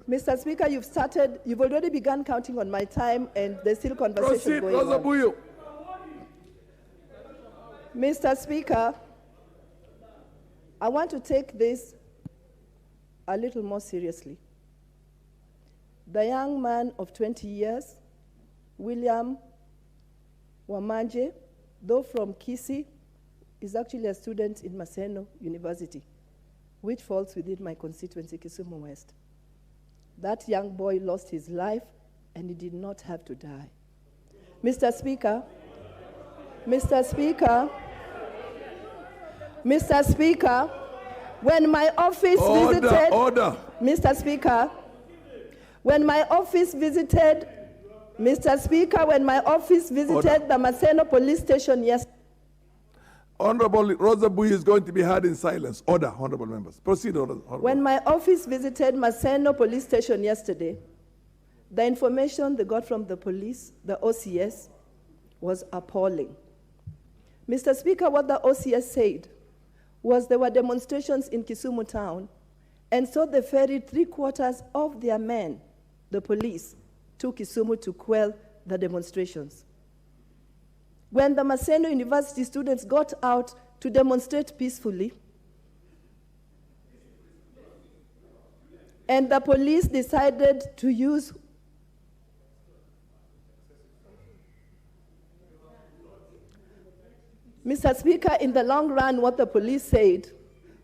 Mr. Speaker, you've already begun counting on my time, and there's still conversation going on. Rosa Mr. Speaker, I want to take this a little more seriously. The young man of 20 years, William Wamanje, though from Kisii, is actually a student in Maseno University, which falls within my constituency, Kisumu West. That young boy lost his life, and he did not have to die. Mr. Speaker, when my office visited... Order. Mr. Speaker, when my office visited the Maseno police station yesterday... Honorable Rosa Bui is going to be heard in silence. Order, honorable members. Proceed, honorable. When my office visited Maseno police station yesterday, the information they got from the police, the OCS, was appalling. Mr. Speaker, what the OCS said was there were demonstrations in Kisumu town, and so they ferried 3/4 of their men, the police, to Kisumu to quell the demonstrations. When the Maseno University students got out to demonstrate peacefully, and the police decided to use Mr. Speaker, in the long run, what the police said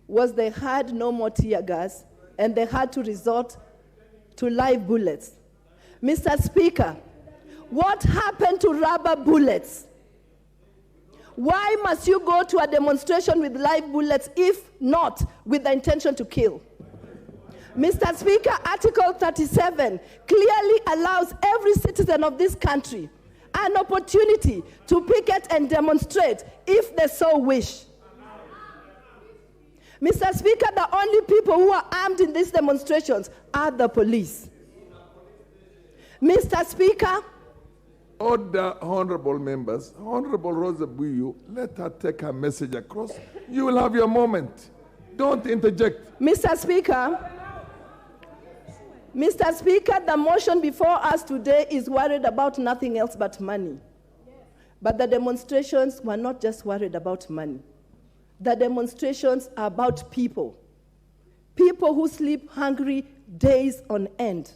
was they had no more tear gas, and they had to resort to live bullets. Mr. Speaker, what happened to rubber bullets? Why must you go to a demonstration with live bullets if not with the intention to kill? Mr. Speaker, Article 37 clearly allows every citizen of this country an opportunity to picket and demonstrate if they so wish. Mr. Speaker, the only people who are armed in these demonstrations are the police. Mr. Speaker, Order, honorable members. Honorable Rosa Buyu, let her take her message across. You will have your moment. Don't interject. Mr. Speaker, the motion before us today is worried about nothing else but money. But the demonstrations were not just worried about money. The demonstrations are about people. People who sleep hungry days on end.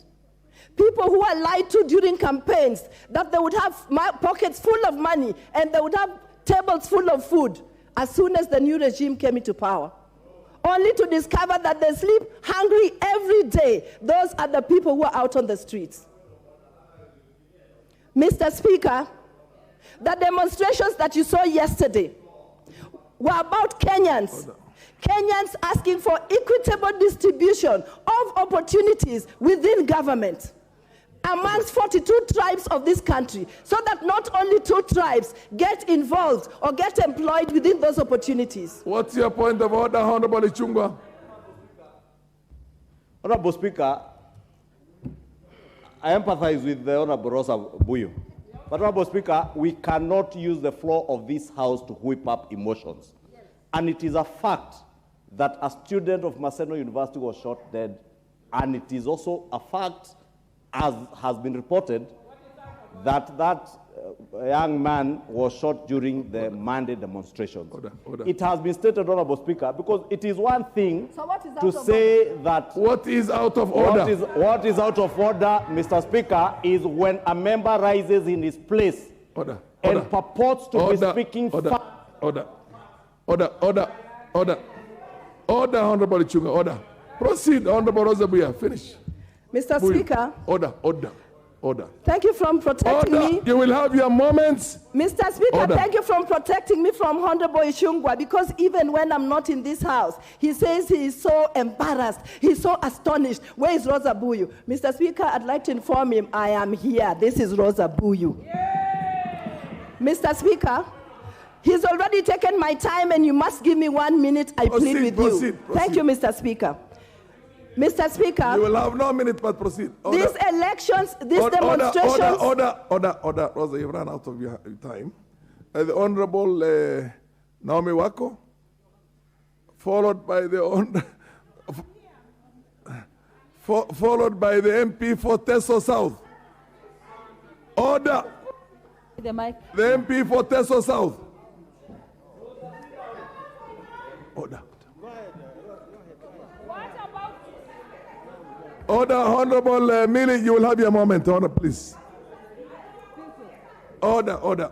People who are lied to during campaigns that they would have pockets full of money and they would have tables full of food as soon as the new regime came into power, only to discover that they sleep hungry every day. Those are the people who are out on the streets. Mr. Speaker, the demonstrations that you saw yesterday were about Kenyans. Kenyans asking for equitable distribution of opportunities within government amongst 42 tribes of this country, so that not only 2 tribes get involved or get employed within those opportunities. What's your point of order, Honorable Ichungwa? Honorable Speaker, I empathize with the Honorable Rosa Buyu. But Honorable Speaker, we cannot use the floor of this House to whip up emotions. And it is a fact that a student of Maseno University was shot dead, and it is also a fact, as has been reported, that young man was shot during the Monday demonstrations. Order. It has been stated, Honorable Speaker, because it is one thing to say that... What is out of order? What is out of order, Mr. Speaker, is when a member rises in his place and purports to be speaking... Order, Honorable Ichungwa, order. Proceed, Honorable Rosa Buya, finish. Mr. Speaker. Order. Thank you for protecting me. You will have your moments. Mr. Speaker, thank you for protecting me from Honorable Ichungwa, because even when I'm not in this house, he says he is so embarrassed, he's so astonished. Where is Rosa Buyu? Mr. Speaker, I'd like to inform him I am here. This is Rosa Buyu. Yeah. Mr. Speaker, he's already taken my time, and you must give me 1 minute. I plead with you. Proceed. Thank you, Mr. Speaker. Mr. Speaker, you will have no minute, but proceed. These elections, these demonstrations... Order. Rosa, you've run out of your time. The Honorable Naomi Wako, followed by the followed by the MP for Teso South. Order. The mic. The MP for Teso South. Order. Order, Honorable Milly, you will have your moment. Order, please. Order.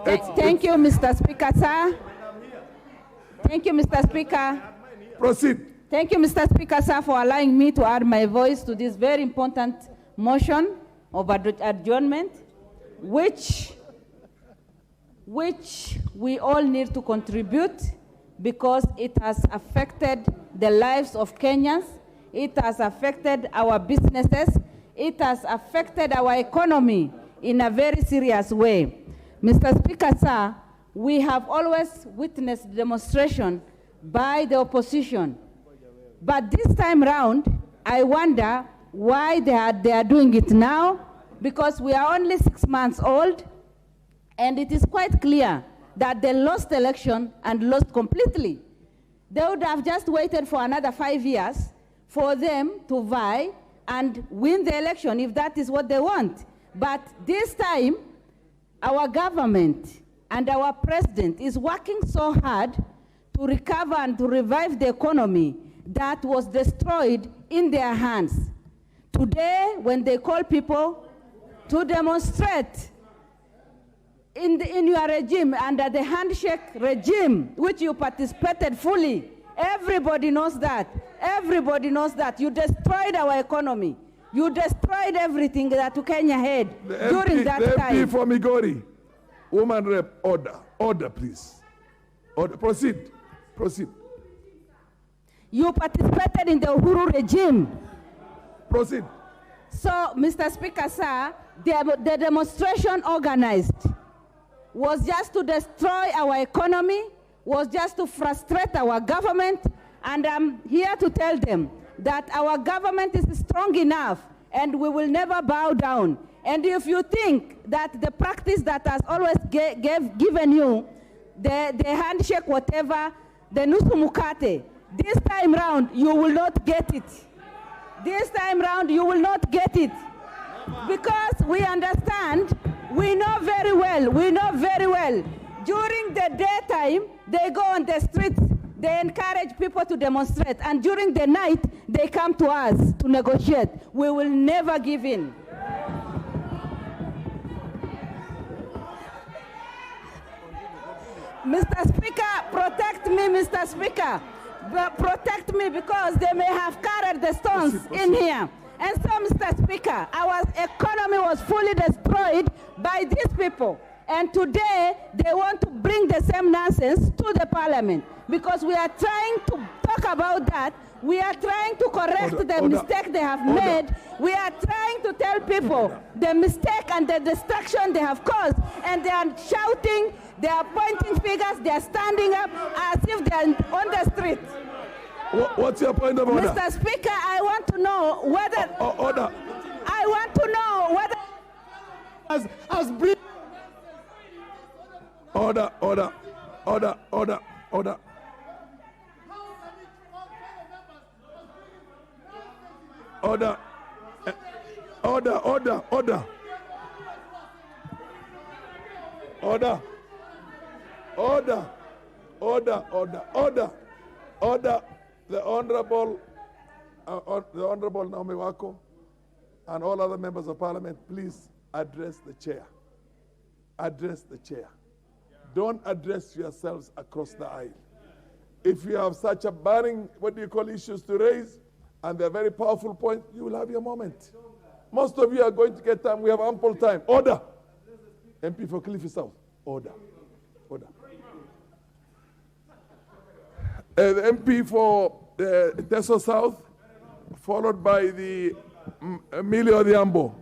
Thank you, Mr. Speaker, sir. Thank you, Mr. Speaker. Proceed. Thank you, Mr. Speaker, sir, for allowing me to add my voice to this very important motion of adjournment, which we all need to contribute because it has affected the lives of Kenyans. It has affected our businesses. It has affected our economy in a very serious way. Mr. Speaker, sir, we have always witnessed demonstration by the opposition. But this time round, I wonder why they are doing it now, because we are only 6 months old, and it is quite clear that they lost the election and lost completely. They would have just waited for another 5 years for them to vie and win the election if that is what they want. But this time, our government and our president is working so hard to recover and to revive the economy that was destroyed in their hands. Today, when they call people to demonstrate in your regime, under the handshake regime, which you participated fully, everybody knows that. Everybody knows that. You destroyed our economy. You destroyed everything that Kenya had during that time. The MP for Migori, woman rep, order. Order, please. Order. Proceed. You participated in the Uhuru regime. Proceed. So, Mr. Speaker, sir, the demonstration organized was just to destroy our economy, was just to frustrate our government, and I'm here to tell them that our government is strong enough and we will never bow down. And if you think that the practice that has always given you, the handshake, whatever, the nusu mukate, this time round you will not get it. This time round you will not get it. Because we understand, we know very well, during the daytime, they go on the streets, they encourage people to demonstrate, and during the night, they come to us to negotiate. We will never give in. Mr. Speaker, protect me, Mr. Speaker. Protect me, because they may have carried the stones in here. And so, Mr. Speaker, our economy was fully destroyed by these people. And today, they want to bring the same nonsense to the parliament. Because we are trying to talk about that. We are trying to correct the mistake they have made. We are trying to tell people the mistake and the destruction they have caused. And they are shouting, they are pointing fingers, they are standing up as if they are on the street. What's your point of order? Mr. Speaker, I want to know whether... Order. I want to know whether... Order. The Honorable Naomi Wako and all other members of parliament, please address the chair. Address the chair. Don't address yourselves across the aisle. If you have such a burning, issues to raise, and they're very powerful points, you will have your moment. Most of you are going to get time. We have ample time. Order. MP for Cliffy South. Order. The MP for Teso South, followed by the Milly Odhiambo.